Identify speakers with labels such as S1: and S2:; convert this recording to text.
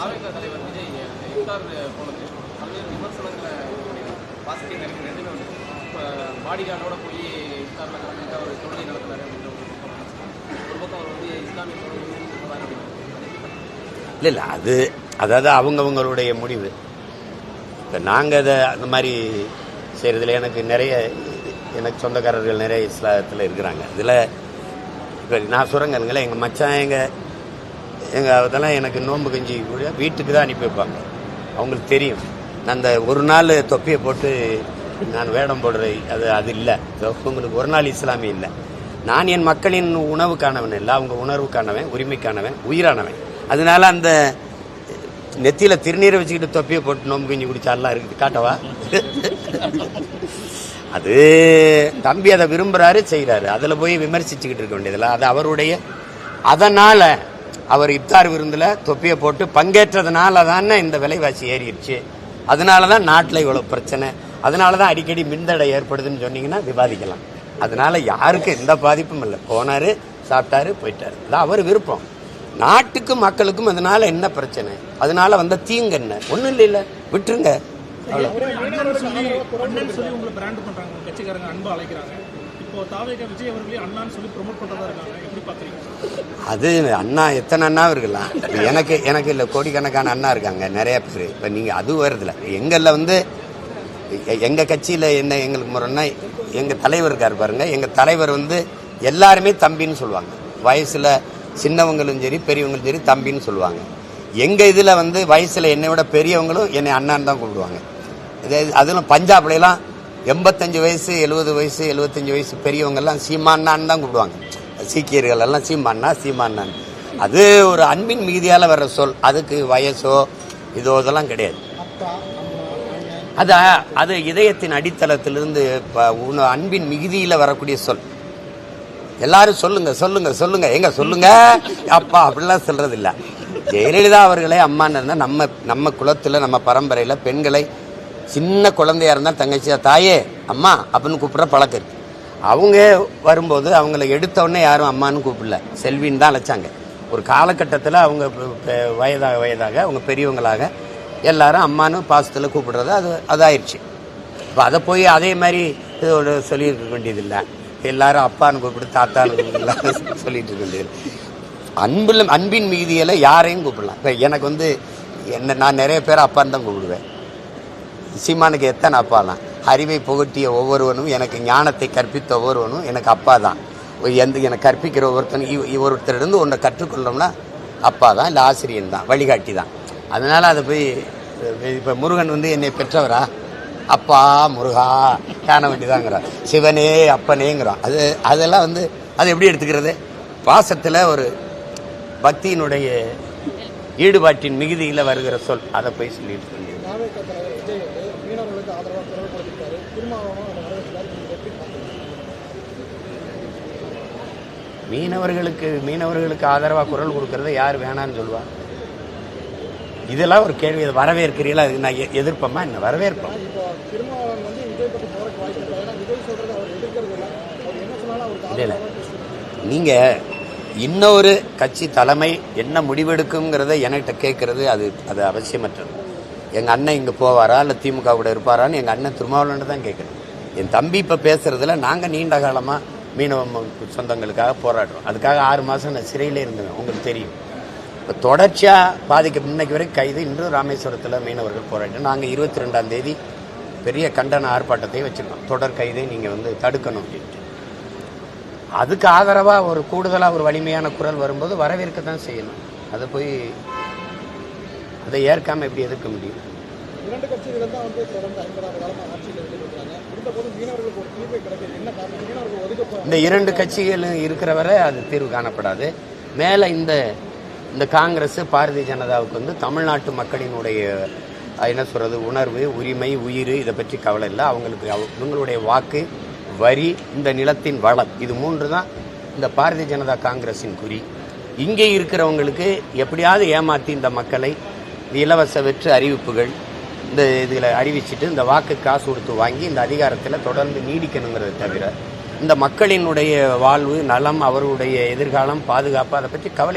S1: தாவேகா தலைவர் விஜய் இஃப்தார் போனது பல்வேறு விமர்சனங்களை பாசிட்டிவ் நெகட்டிவ் ரெண்டுமே வந்து பாடிகார்டோட போய் இஃப்தாரில் கலந்துட்டு அவர் தொழிலை நடத்தினார் அப்படின்ற ஒரு பக்கம் அவர் வந்து இஸ்லாமிய தொழில்
S2: இல்லை அதாவது அவங்கவுங்களுடைய முடிவு. இப்போ நாங்கள் அதை அந்த மாதிரி செய்கிறதுல எனக்கு சொந்தக்காரர்கள் நிறைய இஸ்லாத்தில் இருக்கிறாங்க. இதில் இப்போ நான் சுரங்கங்களே எங்கள் மச்சான் எங்கள் அதெல்லாம் எனக்கு நோன்பு கஞ்சி கூட வீட்டுக்கு தான் அனுப்பி வைப்பாங்க. அவங்களுக்கு தெரியும் நான் அந்த ஒரு நாள் தொப்பியை போட்டு நான் வேடம் போடுறது அது இல்லை. உங்களுக்கு ஒரு நாள் இஸ்லாமிய இல்லை. நான் என் மக்களின் உணவுக்கானவன் இல்லை, அவங்க உணர்வுக்கானவன், உரிமைக்கானவன், உயிரானவன். அதனால அந்த நெத்தியில் திருநீரை வச்சுக்கிட்டு தொப்பியை போட்டு நோம்பு கஞ்சி குடிச்சாலாம் இருக்குது. காட்டவா? அது தம்பி அதை விரும்புகிறாரு, செய்கிறாரு. அதில் போய் விமர்சிச்சுக்கிட்டு இருக்க வேண்டியதில்லை. அது அவருடைய. அதனால் அவர் இஃப்தார் விருந்தில் தொப்பியை போட்டு பங்கேற்றதுனால தானே இந்த விலைவாசி ஏறிடுச்சு. அதனால தான் நாட்டில் இவ்வளோ பிரச்சனை. அதனால தான் அடிக்கடி மின்தடை ஏற்படுதுன்னு சொன்னீங்கன்னா விவாதிக்கலாம். அதனால யாருக்கு எந்த பாதிப்பும் இல்லை. போனார், சாப்பிட்டாரு, போயிட்டார். அதான் அவர் விருப்பம். நாட்டுக்கும் மக்களுக்கும் அதனால என்ன பிரச்சனை? அதனால வந்த தீங்கு என்ன? ஒன்றும் இல்லை, விட்டுருங்க. அது அண்ணா எத்தனை அண்ணா இருக்கலாம். எனக்கு இல்லை, கோடிக்கணக்கான அண்ணா இருக்காங்க, நிறைய பேர். இப்போ நீங்கள் அது வருதுல எங்களில் வந்து எங்கள் கட்சியில் என்ன எங்களுக்கு முறைன்னா எங்கள் தலைவர் இருக்கார் பாருங்க. எங்கள் தலைவர் வந்து எல்லாருமே தம்பின்னு சொல்லுவாங்க. வயசில் சின்னவங்களும் சரி பெரியவங்களும் சரி தம்பின்னு சொல்லுவாங்க. எங்கள் இதில் வந்து வயசில் என்னை விட பெரியவங்களும் என்னை அண்ணான்னு தான் கூப்பிடுவாங்க. அதிலும் பஞ்சாப்லாம் 85 வயசு 70 வயசு 75 வயசு பெரியவங்கெல்லாம் சீமானான்னு தான் கூப்பிடுவாங்க. சீக்கியர்கள் எல்லாம் சீமானான்னு. அது ஒரு அன்பின் மிகுதியால் வர்ற சொல். அதுக்கு வயசோ இதெல்லாம் கிடையாது. அது இதயத்தின் அடித்தளத்திலிருந்து அன்பின் மிகுதியில் வரக்கூடிய சொல். எல்லாரும் சொல்லுங்க சொல்லுங்க சொல்லுங்க, எங்க சொல்லுங்க அப்பா அப்படிலாம் சொல்றது இல்லை. ஜெயலலிதா அவர்களே அம்மான்னு இருந்தால் நம்ம குலத்தில் நம்ம பரம்பரையில் பெண்களை சின்ன குழந்தையா இருந்தால் தங்கச்சியா தாயே அம்மா அப்படின்னு கூப்பிட்ற பழக்கம் இருக்கு. அவங்க வரும்போது அவங்கள எடுத்தோடனே யாரும் அம்மான்னு கூப்பிடல, செல்வின்னு தான் அழைச்சாங்க. ஒரு காலகட்டத்தில் அவங்க வயதாக அவங்க பெரியவங்களாக எல்லாரும் அம்மானு பாசத்தில் கூப்பிடுறது அதாயிடுச்சு. இப்போ அதை போய் அதே மாதிரி சொல்லியிருக்க வேண்டியதில்லை. எல்லாரும் அப்பான்னு கூப்பிட்டு தாத்தான்னு கூப்பிடலாம் சொல்லிட்டு இருக்க வேண்டியது. அன்பின் மீதியில் யாரையும் கூப்பிடலாம். இப்போ எனக்கு வந்து நான் நிறைய பேர் அப்பான்னு தான் கூப்பிடுவேன். சீமானுக்கு எத்தனை அப்பாலாம். அறிவை புகட்டிய ஒவ்வொருவனும், எனக்கு ஞானத்தை கற்பித்த ஒவ்வொருவனும் எனக்கு அப்பா தான். எனக்கு கற்பிக்கிற ஒருத்தரிடம் ஒன்றை கற்றுக்கொள்ளோம்னா அப்பா தான், இல்லை ஆசிரியன் தான், வழிகாட்டி தான். அதனால் அதை போய் இப்போ முருகன் வந்து என்னை பெற்றவரா? அப்பா முருகா காண வேண்டியதாங்கிறான். சிவனே அப்பனேங்கிறான். அதெல்லாம் வந்து அது எப்படி எடுத்துக்கிறது? பாசத்தில் ஒரு பக்தியினுடைய ஈடுபாட்டின் மிகுதியில் வருகிற சொல். அதை போய் சொல்லிட்டு இருக்க. மீனவர்களுக்கு ஆதரவாக குரல் கொடுக்கறத யார் வேணான்னு சொல்லுவா? இதெல்லாம் ஒரு கேள்வி. வரவேற்கிறீங்களா? நான் எதிர்ப்பமா என்ன? வரவேற்போம். இல்லை, நீங்கள் இன்னொரு கட்சி தலைமை என்ன முடிவெடுக்குங்கிறத என்கிட்ட கேட்கறது அது அவசியமற்றது. எங்கள் அண்ணன் இங்கே போவாரா இல்லை திமுக கூட இருப்பாரான்னு எங்கள் அண்ணன் திருமாவளவன் தான் கேட்குறேன். என் தம்பி இப்போ பேசுறதுல நாங்கள் நீண்ட காலமாக மீனவ சொந்தங்களுக்காக போராடுறோம். அதுக்காக 6 மாதம் நான் சிறையிலே இருந்தேன், உங்களுக்கு தெரியும். இப்போ தொடர்ச்சியாக இன்னைக்கு வரைக்கும் கைது. இன்றும் ராமேஸ்வரத்தில் மீனவர்கள் போராட்டம். நாங்கள் 22ஆம் தேதி பெரிய கண்டன ஆர்ப்பாட்டத்தை வச்சுருக்கோம். தொடர் கைதை நீங்கள் வந்து தடுக்கணும் அப்படின்ட்டு. அதுக்கு ஆதரவாக ஒரு கூடுதலாக ஒரு வலிமையான குரல் வரும்போது வரவேற்க தான் செய்யணும். அதை போய் அதை ஏற்காமல் எப்படி எதிர்க்க முடியும்? இந்த 2 கட்சிகளும் இருக்கிற வரை அது தீர்வு காணப்படாது. மேலே இந்த காங்கிரஸ் பாரதிய ஜனதாவுக்கு வந்து தமிழ்நாட்டு மக்களினுடைய என்ன சொல்றது, உணர்வு, உரிமை, உயிர், இதை பற்றி கவலை இல்லை. அவங்களுடைய வாக்கு, வரி, இந்த நிலத்தின் வளம், இது 3 தான் இந்த பாரதிய ஜனதா காங்கிரஸின் குறி. இங்கே இருக்கிறவங்களுக்கு எப்படியாவது ஏமாற்றி இந்த மக்களை இலவச வெற்று அறிவிப்புகள் இந்த இதில் அறிவிச்சுட்டு இந்த வாக்கு காசு கொடுத்து வாங்கி இந்த அதிகாரத்தில் தொடர்ந்து நீடிக்கணுங்கிறத தவிர இந்த மக்களினுடைய வாழ்வு, நலம், அவருடைய எதிர்காலம், பாதுகாப்பு, அதை பற்றி கவலை